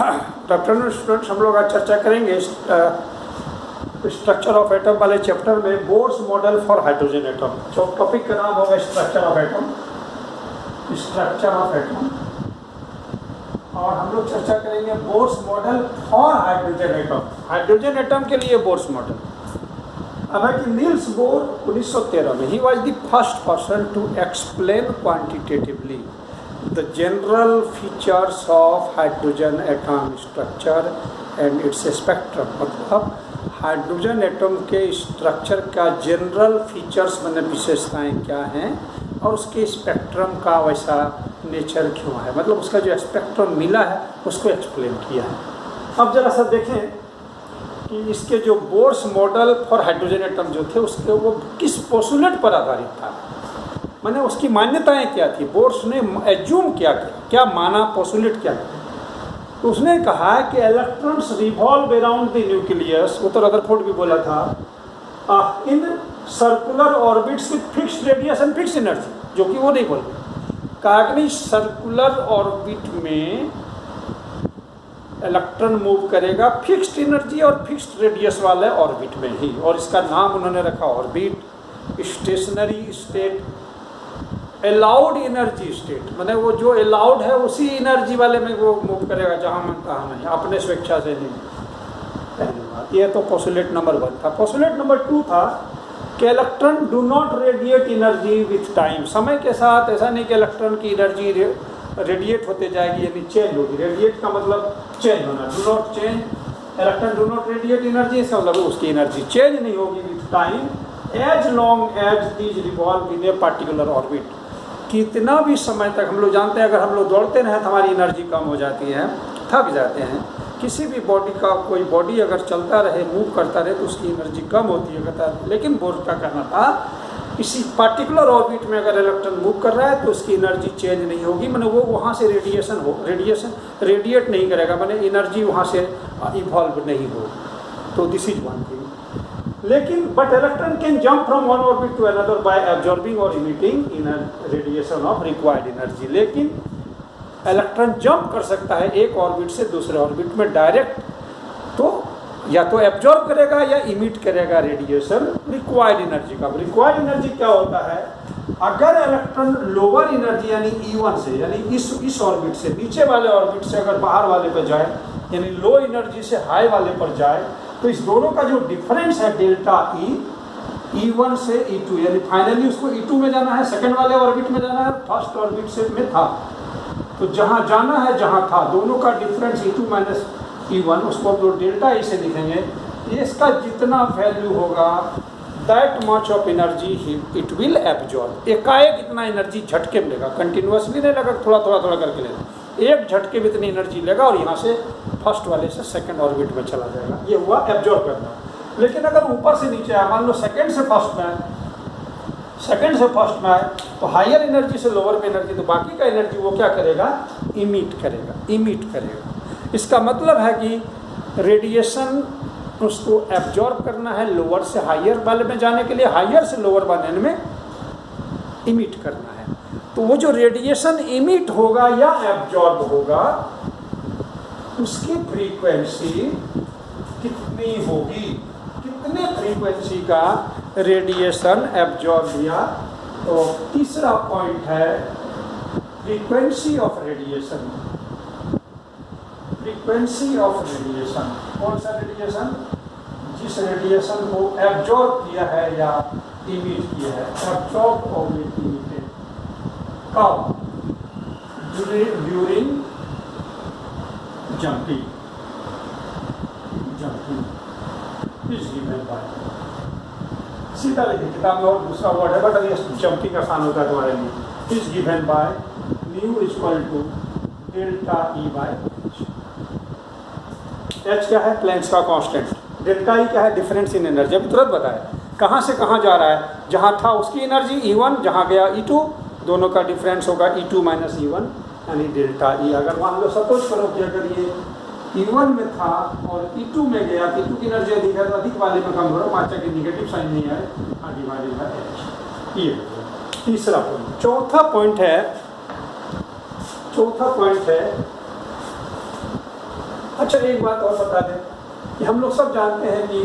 Afternoon students, हम लोग आज चर्चा करेंगे स्ट्रक्चर ऑफ एटम वाले चैप्टर में Bohr's model for hydrogen atom. जो टॉपिक का नाम होगा structure of atom, structure of atom. और हम लोग चर्चा करेंगे Bohr's model for hydrogen atom, hydrogen atom के लिए बोर्स मॉडल। अब है कि नील्स बोर 1913 में ही was the first person to explain quantitatively the general features of hydrogen atom structure and its spectrum। मतलब हाइड्रोजन एटम के स्ट्रक्चर का जनरल फीचर्स मतलब विशेषताएं क्या हैं और उसके स्पेक्ट्रम का वैसा नेचर क्यों है, मतलब उसका जो स्पेक्ट्रम मिला है उसको एक्सप्लेन किया है। अब जरा सा देखें कि इसके जो Bohr's model for hydrogen atom जो थे उसके वो किस पोस्टुलेट पर आधारित था, मैंने उसकी मान्यताएं क्या थी, बोर्स ने एज्यूम क्या माना, पोस्टुलेट क्या था। तो उसने कहा कि electrons revolve around the nucleus, वो तो रदरफोर्ड भी बोला था, in circular orbits with fixed radius and fixed energy, जो कि वो नहीं बोल रहे। कहा कि नहीं, सर्कुलर ऑर्बिट में इलेक्ट्रॉन मूव करेगा फिक्स्ड एनर्जी और फिक्स्ड रेडियस वाले ऑर्बिट में ही, और इसका नाम उन्होंने रखा orbit, stationery state, allowed energy state, मैंने वो जो अलाउड है उसी एनर्जी वाले में वो मूव करेगा, जहाँ मन तहाँ नहीं, अपने स्वेच्छा से नहीं। पहली बात ये तो पोस्टुलेट नंबर 1 था। पोस्टुलेट नंबर 2 था कि electron do not radiate energy with time, समय के साथ ऐसा नहीं कि इलेक्ट्रॉन की एनर्जी रेडिएट होते जाएगी, यानी चेंज होगी। रेडिएट का मतलब चेंज होना, do not change, electron do not radiate energy, इसका मतलब उसकी एनर्जी चेंज नहीं होगी with time as long as these revolve in a particular orbit. कितना भी समय तक, हम लोग जानते हैं अगर हम लोग दौड़ते रहें तो हमारी एनर्जी कम हो जाती है, थक जाते हैं। किसी भी बॉडी का, कोई बॉडी अगर चलता रहे, मूव करता रहे तो उसकी एनर्जी कम होती है कहता है। लेकिन बोर्स का कहना था किसी पार्टिकुलर ऑर्बिट में अगर इलेक्ट्रॉन मूव कर रहा है तो उसकी एनर्जी चेंज नहीं होगी, मैंने वो वहाँ से रेडिएशन रेडिएट नहीं करेगा, मैंने एनर्जी वहाँ से इवॉल्व नहीं हो। तो दिस इज वन थिंग। लेकिन but electron can jump from one orbit to another by absorbing और emitting in radiation of required energy. लेकिन इलेक्ट्रॉन जंप कर सकता है एक ऑर्बिट से दूसरे ऑर्बिट में डायरेक्ट, तो या तो एब्जॉर्ब करेगा या इमिट करेगा रेडिएशन रिक्वायर्ड एनर्जी का। रिक्वायर्ड एनर्जी क्या होता है, अगर इलेक्ट्रॉन लोअर एनर्जी यानी E1 से, यानी इस ऑर्बिट से, नीचे वाले ऑर्बिट से अगर बाहर वाले पर जाए, यानी लो एनर्जी से हाई वाले पर जाए, तो इस दोनों का जो डिफरेंस है डेल्टा E, E1 से E2, यानी फाइनली उसको E2 में जाना है, सेकंड वाले ऑर्बिट में जाना है, फर्स्ट ऑर्बिट से में था, तो जहाँ जाना है जहाँ था, दोनों का डिफरेंस E2 माइनस E1, उसको हम लोग डेल्टा E से लिखेंगे। इसका जितना वैल्यू होगा that much of energy it will absorb. एकाएक इतना एनर्जी झटके में लेगा, कंटिन्यूसली नहीं लेगा, थोड़ा करके लेगा, एक झटके में इतनी एनर्जी लेगा और यहाँ से फर्स्ट वाले से सेकंड ऑर्बिट में चला जाएगा। ये हुआ एब्जॉर्ब करना। लेकिन अगर ऊपर से नीचे आए, मान लो सेकंड से फर्स्ट में आए, तो हायर एनर्जी से लोअर में एनर्जी, तो बाकी का एनर्जी वो क्या करेगा, इमिट करेगा। इसका मतलब है कि रेडिएशन उसको एब्जॉर्ब करना है लोअर से हायर वाले में जाने के लिए, हायर से लोअर वाले में इमिट करना है। तो वो जो रेडिएशन इमिट होगा या एब्जॉर्ब होगा उसकी फ्रीक्वेंसी कितनी होगी, कितने फ्रीक्वेंसी का रेडिएशन एब्जॉर्ब किया। तो तीसरा पॉइंट है frequency of radiation. Frequency of radiation, कौन सा रेडिएशन, जिस रेडिएशन को एब्जॉर्ब किया है या इमिट किया है, एब्जॉर्ब और इमिटेड, कब, during jumping is given bye, सीधा लिखिए किताब में, और दूसरा वर्ड है बट अभी जंपिंग आसान होता है तुम्हारे लिए। Is given by nu equal to delta E by H क्या है, प्लैंक्स का कांस्टेंट, डेल्टा E क्या है, डिफरेंस इन एनर्जी। अभी तुरंत बताया कहाँ से कहाँ जा रहा है, जहाँ था उसकी एनर्जी E1, जहाँ गया E2, दोनों का डिफरेंस होगा E2 माइनस E1 यानी डेल्टा E। अगर मान लो सपोज करो कि अगर ये E1 में था और E2 में गया, E2 की एनर्जी अधिक है तो अधिक वाले में कम हो रहा, माचा की निगेटिव साइन नहीं है, डिवाइडेड बाय H। ये तीसरा पॉइंट। चौथा पॉइंट है अच्छा एक बात और बता दें कि हम लोग सब जानते हैं कि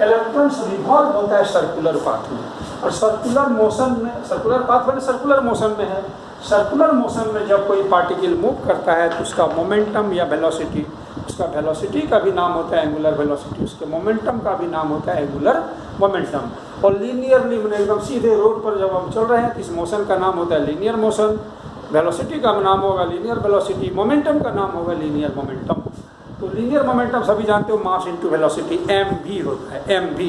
इलेक्ट्रॉन्स रिवॉल्व होता है सर्कुलर पाथ में, और सर्कुलर मोशन में, सर्कुलर पाथ में सर्कुलर मोशन में है, सर्कुलर मोशन में जब कोई पार्टिकल मूव करता है तो उसका मोमेंटम या वेलोसिटी, उसका वेलोसिटी का भी नाम होता है एंगुलर वेलोसिटी, उसके मोमेंटम का भी नाम होता है एंगुलर मोमेंटम। और लीनियरली मैंने एकदम सीधे रोड पर जब हम चल रहे हैं तो इस मोशन का नाम होता है लीनियर मोशन, वेलोसिटी का नाम होगा लीनियर वेलोसिटी, मोमेंटम का नाम होगा लीनियर मोमेंटम। तो लीनियर मोमेंटम सभी जानते हो मास इनटू वेलोसिटी mv होता है mv।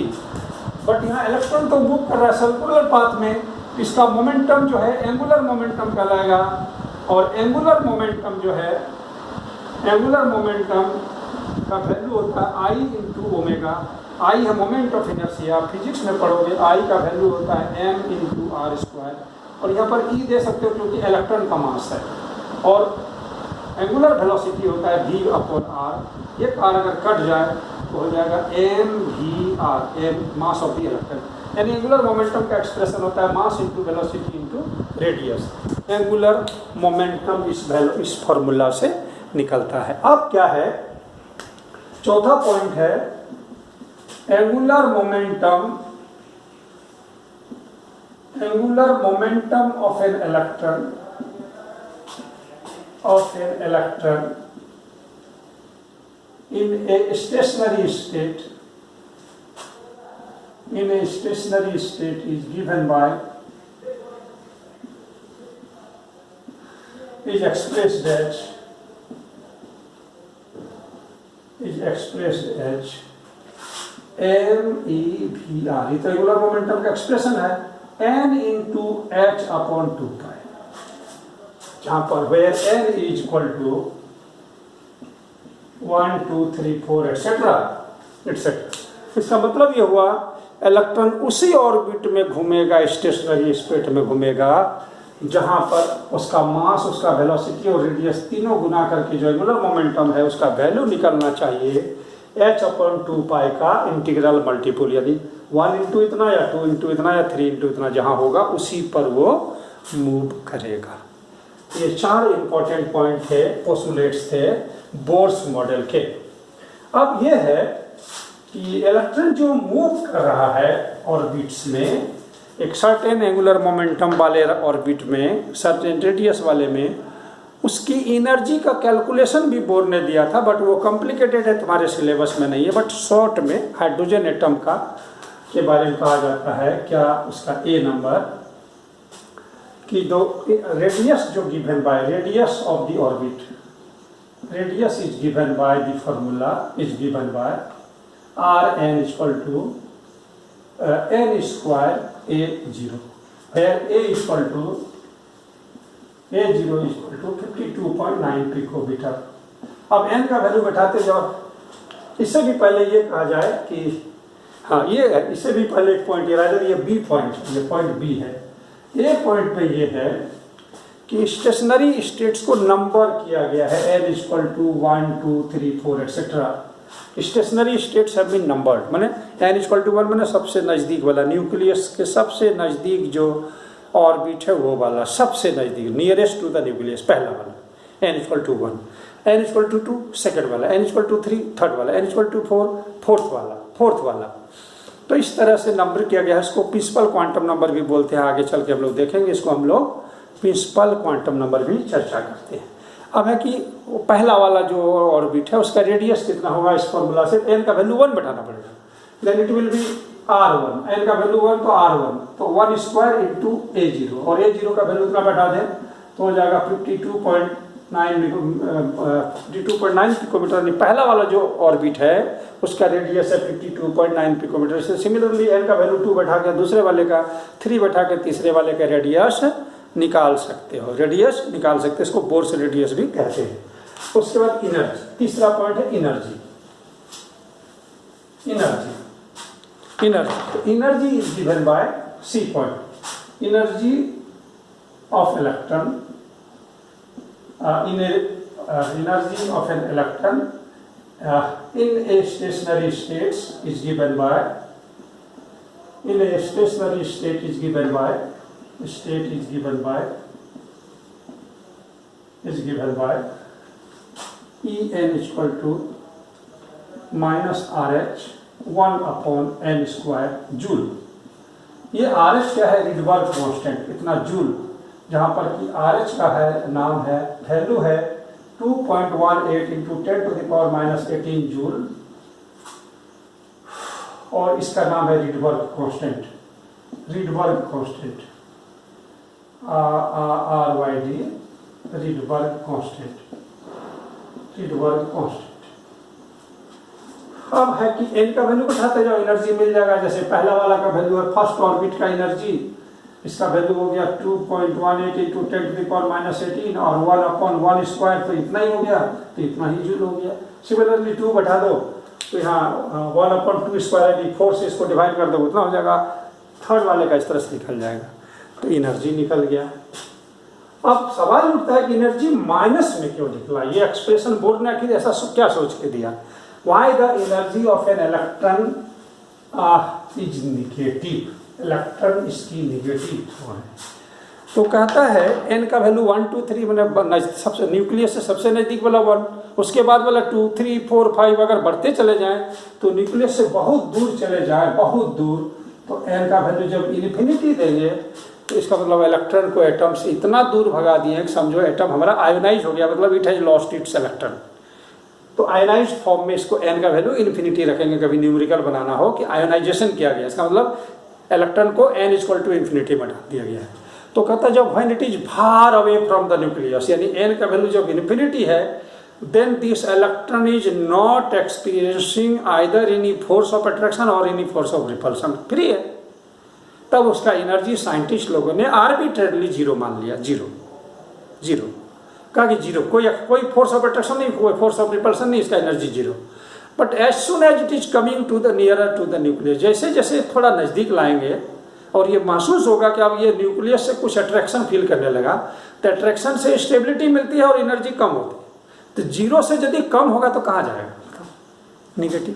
बट यहाँ इलेक्ट्रॉन तो मूव कर रहा है सर्कुलर पाथ में, इसका मोमेंटम जो है एंगुलर मोमेंटम कहलाएगा। और एंगुलर मोमेंटम जो है, एंगुलर मोमेंटम का वैल्यू होता है I इंटू ओमेगा। I है मोमेंट ऑफ इनर्शिया, फिजिक्स में पढ़ोगे I का वैल्यू होता है m इंटू आर स्क्वायर, और यहाँ पर E दे सकते हो क्योंकि इलेक्ट्रॉन का मास है। और एंगुलर वेलोसिटी होता है v अपॉन r, ये कार अगर कट जाए तो हो जाएगा mv_r, m mass of the electron. यानी एंगुलर मोमेंटम का एक्सप्रेशन होता है mass into velocity into radius. Angular momentum इस फॉर्मूला से निकलता है। अब क्या है, चौथा पॉइंट है angular momentum, angular momentum of an electron, of an electron in a stationary state, in a stationary state is given by, is expressed as m_e_v_r। ये तो रेगुलर मोमेंटम का एक्सप्रेशन है, n इंटू h अपॉन 2π, जहाँ पर where n is equal to 1 2 3 4 etcetera etcetera. इसका मतलब ये हुआ इलेक्ट्रॉन उसी ऑर्बिट में घूमेगा, स्टेशनरी स्टेट में घूमेगा जहाँ पर उसका मास, उसका वेलोसिटी और रेडियस तीनों गुना करके जो एंगुलर मोमेंटम है उसका वैल्यू निकलना चाहिए h अपॉन 2π का इंटीग्रल मल्टीपल, यदि 1 इंटू इतना या 2 इंटू इतना या 3 इंटू इतना जहाँ होगा उसी पर वो मूव करेगा। ये चार इंपॉर्टेंट पॉइंट थे, पोस्टुलेट्स थे बोर्स मॉडल के। अब ये है कि इलेक्ट्रॉन जो मूव कर रहा है ऑर्बिट्स में, एक सर्टेन एंगुलर मोमेंटम वाले ऑर्बिट में, सर्टेन रेडियस वाले में, उसकी एनर्जी का कैलकुलेशन भी बोर ने दिया था, बट वो कॉम्प्लिकेटेड है, तुम्हारे सिलेबस में नहीं है। बट शॉर्ट में हाइड्रोजन एटम का के बारे में कहा जाता है, क्या उसका ए नंबर कि दो रेडियस जो given by radius of the orbit, radius is given by the formula is given by Rn equal to n square a0, where a equal to a0 equal to 52.9 picometre. अब n का value बैठाते जाओ। इससे भी पहले ये कहा जाए कि हाँ ये है, इससे भी पहले एक पॉइंट ये रहा है, ये बी पॉइंट, ये पॉइंट बी है। ए पॉइंट पे ये है कि स्टेशनरी स्टेट्स को नंबर किया गया है, n equal to 1 2 3 4 etcetera. Stationary states have been numbered, माने n इक्वल टू 1 माने सबसे नज़दीक वाला, न्यूक्लियस के सबसे नज़दीक जो ऑर्बिट है वो वाला, सबसे नज़दीक, नियरेस्ट टू द न्यूक्लियस, पहला वाला n equal to 1, n equal to 2 second वाला, n इक्वल टू 3 थर्ड वाला, n इक्वल टू 4 फोर्थ वाला। तो इस तरह से नंबर किया गया है। इसको प्रिंसिपल क्वांटम नंबर भी बोलते हैं, आगे चल के हम लोग देखेंगे इसको, हम लोग प्रिंसिपल क्वांटम नंबर भी चर्चा करते हैं। अब है कि वो पहला वाला जो ऑर्बिट है उसका रेडियस कितना होगा, इस फॉर्मूला से n का वैल्यू 1 बैठाना पड़ेगा, then it will be r1, n का वैल्यू 1 तो r1, तो 1 स्क्वायर इंटू a0, और a0 का वैल्यू इतना बैठा दें तो हो जाएगा 52.9 पिकोमीटर। पहला वाला जो ऑर्बिट है उसका रेडियस है 52.9 पिकोमीटर। से सिमिलरली n का वैल्यू 2 बैठा के दूसरे वाले का 3 बैठा के तीसरे वाले का रेडियस निकाल सकते हो, रेडियस निकाल सकते हैं, इसको बोर्स रेडियस भी कहते हैं। उसके बाद एनर्जी, तीसरा पॉइंट है एनर्जी। एनर्जी तो energy is given by see point, energy of electron energy of an electron in a stationary state is given by, in a stationary state is given by E n equal to minus R H 1/n² joule. ये R H क्या है, Rydberg constant, इतना joule, जहाँ पर कि R H का है नाम है, वैल्यू है 2.18 इंटू 10⁻⁻18 जूल, और इसका नाम है Rydberg constant, Rydberg constant, RYD, Rydberg constant, Rydberg constant. अब है कि n का वैल्यू उठाते जाओ, एनर्जी मिल जाएगा। जैसे पहला वाला का वैल्यू है फर्स्ट ऑर्बिट का एनर्जी, इसका वैल्यू हो गया 2.18 इंटू 10⁻⁻18 और 1/1², तो इतना ही हो गया, तो इतना ही जूल हो गया। सिमिलरली 2 बैठा दो तो यहाँ 1/2² 4 से इसको डिवाइड कर दो, उतना हो जाएगा। थर्ड वाले का इस तरह से निकल जाएगा, तो एनर्जी निकल गया। अब सवाल उठता है कि एनर्जी माइनस में क्यों निकला, ये एक्सप्रेशन बोर्ड ने आखिर ऐसा क्या सोच के दिया। Why the energy of an electron is negative? Electron इसकी निगेटिव है। तो कहता है n का वैल्यू 1 2 3 मैंने सबसे न्यूक्लियस से सबसे नज़दीक वाला 1, उसके बाद वाला 2 3 4 5 अगर बढ़ते चले जाएं तो न्यूक्लियस से बहुत दूर चले जाएं, बहुत दूर, तो n का वैल्यू जब इन्फिनिटी देंगे तो इसका मतलब इलेक्ट्रॉन को एटम से इतना दूर भगा दिए कि समझो एटम हमारा आयोनाइज हो गया, मतलब it has lost its electron. तो आयोनाइज्ड फॉर्म में इसको n का वैल्यू इन्फिनिटी रखेंगे, कभी न्यूमेरिकल बनाना हो कि आयोनाइजेशन किया गया, इसका मतलब इलेक्ट्रॉन को n इक्वल टू इन्फिनिटी में डाल दिया गया है। तो कहता है जब when it is far away from the nucleus, यानी n का वैल्यू जब इन्फिनिटी है, then this electron is not experiencing either any force of attraction और any force of repulsion, free है। तब उसका एनर्जी साइंटिस्ट लोगों ने आर्बिट्रेरली जीरो मान लिया, जीरो जीरो, कहा कि जीरो, कोई फोर्स ऑफ अट्रैक्शन नहीं, कोई फोर्स ऑफ रिपल्शन नहीं, इसका energy zero. But as soon as it is coming to the nearer to the nucleus, जैसे जैसे थोड़ा नज़दीक लाएंगे और ये महसूस होगा कि अब ये न्यूक्लियस से कुछ अट्रैक्शन फील करने लगा, तो अट्रैक्शन से स्टेबिलिटी मिलती है और एनर्जी कम होती है। तो जीरो से यदि कम होगा तो कहाँ जाएगा, निगेटिव।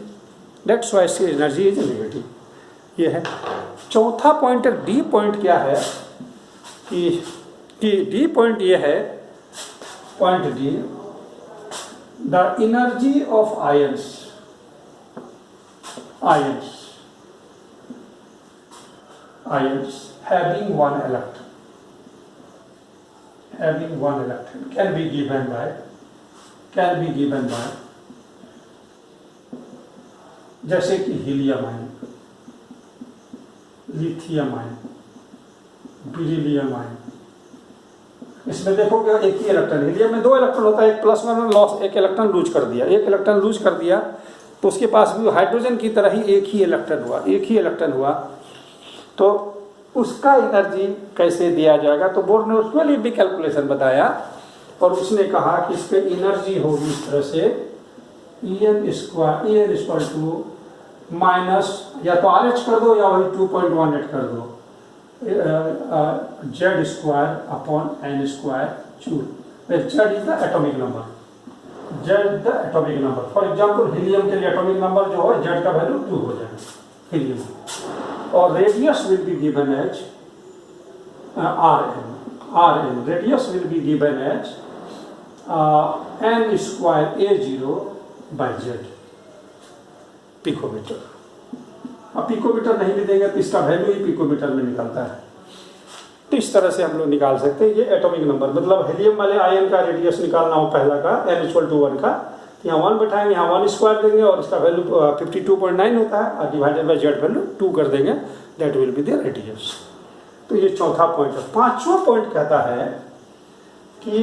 दैट्स व्हाई इसकी एनर्जी इज नेगेटिव। ये है चौथा पॉइंट। डी पॉइंट क्या है कि डी पॉइंट ये है, point D, the energy of ions, ions having one electron can be given by जैसे कि helium ion, lithium ion, beryllium ion. इसमें देखोगे एक ही इलेक्ट्रॉन, हीलियम में 2 इलेक्ट्रॉन होता है, एक +1 लॉस, एक इलेक्ट्रॉन लूज कर दिया, एक इलेक्ट्रॉन लूज कर दिया तो उसके पास भी हाइड्रोजन की तरह ही एक ही इलेक्ट्रॉन हुआ, तो उसका एनर्जी कैसे दिया जाएगा। तो बोर्ड ने उसके लिए भी कैलकुलेशन बताया और उसने कहा कि इस पे एनर्जी होगी इस तरह से, En इक्वल टू माइनस, या तो RH कर दो या वही 2.18 कर दो, Z² joule, Z is the atomic number, Z the atomic number. For example helium के लिए एटॉमिक नंबर जो है Z का वैल्यू 2 हो जाएगा हीलियम, और radius will be given as Rn, radius will be given as n² A0/Z picometre. अब picometre नहीं भी देंगे तो इसका वैल्यू ही पिकोमीटर में निकलता है, तो इस तरह से हम लोग निकाल सकते हैं। ये एटॉमिक नंबर, मतलब हीलियम वाले आयन का रेडियस निकालना हो पहला का n = 1 का, तो यहाँ 1 बैठाएंगे, यहाँ 1² देंगे और इसका वैल्यू 52.9 होता है, और डिवाइडेड बाई Z वैल्यू 2 कर देंगे, that will be the radius. तो ये चौथा पॉइंट है। पांचवा पॉइंट कहता है कि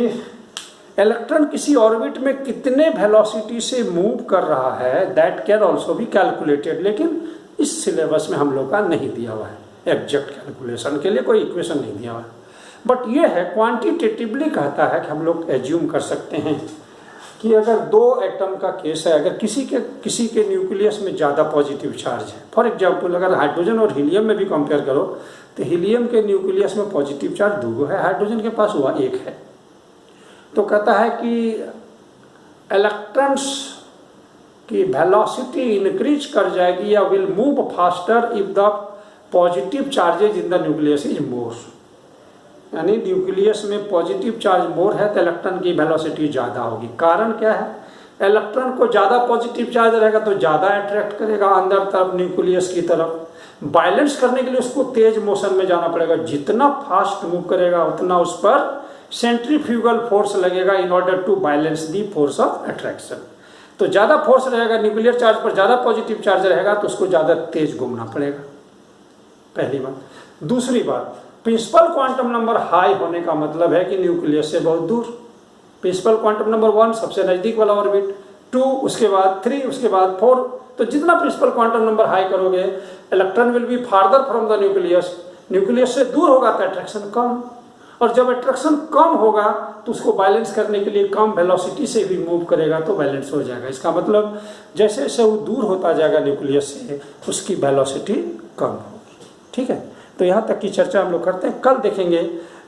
इलेक्ट्रॉन किसी ऑर्बिट में कितने वेलोसिटी से मूव कर रहा है, that can also be calculated, लेकिन इस सिलेबस में हम लोग का नहीं दिया हुआ है, एग्जैक्ट कैलकुलेशन के लिए कोई इक्वेशन नहीं दिया हुआ है। बट ये है क्वांटिटेटिवली कहता है कि हम लोग एज्यूम कर सकते हैं कि अगर 2 एटम का केस है, अगर किसी के न्यूक्लियस में ज़्यादा पॉजिटिव चार्ज है, फॉर एग्जांपल अगर हाइड्रोजन और हीलियम में भी कंपेयर करो तो हीलियम के न्यूक्लियस में पॉजिटिव चार्ज 2 है, हाइड्रोजन के पास हुआ 1 है। तो कहता है कि इलेक्ट्रॉन्स की वेलोसिटी इंक्रीज कर जाएगी या will move faster if the positive charges in the nucleus is more, यानी न्यूक्लियस में पॉजिटिव चार्ज मोर है तो इलेक्ट्रॉन की वेलोसिटी ज़्यादा होगी। कारण क्या है इलेक्ट्रॉन को ज़्यादा पॉजिटिव चार्ज रहेगा तो ज़्यादा अट्रैक्ट करेगा अंदर तरफ न्यूक्लियस की तरफ। बैलेंस करने के लिए उसको तेज मोशन में जाना पड़ेगा, जितना फास्ट मूव करेगा उतना उस पर सेंट्रीफ्यूगल फोर्स लगेगा in order to balance the force of attraction. तो ज़्यादा फोर्स रहेगा न्यूक्लियर चार्ज पर, ज़्यादा पॉजिटिव चार्ज रहेगा तो उसको ज़्यादा तेज घूमना पड़ेगा, पहली बात। दूसरी बात, प्रिंसिपल क्वांटम नंबर हाई होने का मतलब है कि न्यूक्लियस से बहुत दूर। प्रिंसिपल क्वांटम नंबर 1 सबसे नजदीक वाला ऑर्बिट, 2 उसके बाद 3 उसके बाद 4। तो जितना प्रिंसिपल क्वांटम नंबर हाई करोगे electron will be farther from the nucleus, nucleus से दूर होगा तो अट्रैक्शन कम, और जब अट्रैक्शन कम होगा तो उसको बैलेंस करने के लिए कम वेलोसिटी से भी मूव करेगा तो बैलेंस हो जाएगा। इसका मतलब जैसे जैसे वो दूर होता जाएगा न्यूक्लियस से उसकी वेलोसिटी कम होगी। ठीक है, तो यहाँ तक की चर्चा हम लोग करते हैं। कल देखेंगे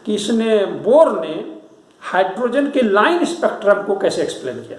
कि इसने बोर ने हाइड्रोजन के लाइन स्पेक्ट्रम को कैसे एक्सप्लेन किया।